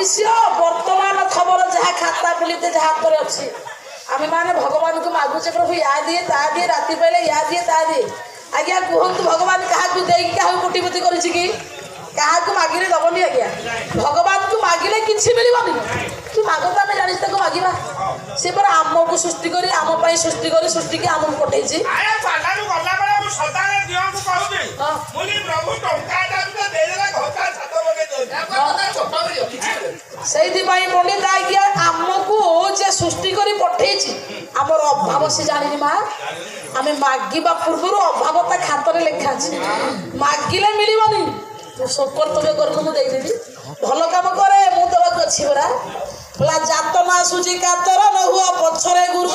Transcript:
भविष्य वर्तमान खबर जहाँ खाता बुलीते जहाँ हाथ अच्छी आम मैंने भगवान को मागुचे प्रभु या दिए ता दिए राति पाइले या दिए ता दिए आज्ञा कहतु भगवान क्या देकी क्या कोटिपति कर क्या मागिले दबनी आज्ञा भगवान को मागिले किसी मिलबनी तू माग तो आम जानी मागिबा सी पर आमको सृष्टि करी आम सृष्टि करी सृष्टि की आमको पठे से पंडित आज्ञा आमको जे सृष्टि करी पठे आमर अभाव से जानी माँ आम मागिबा पूर्व अभावता खातर लेखा मागिले मिलबनी तू कर्तव्य कर मुझे भल कम करे मु देवाक अच्छी परा जात ना सुची कातर न हुआ पछरे गुरु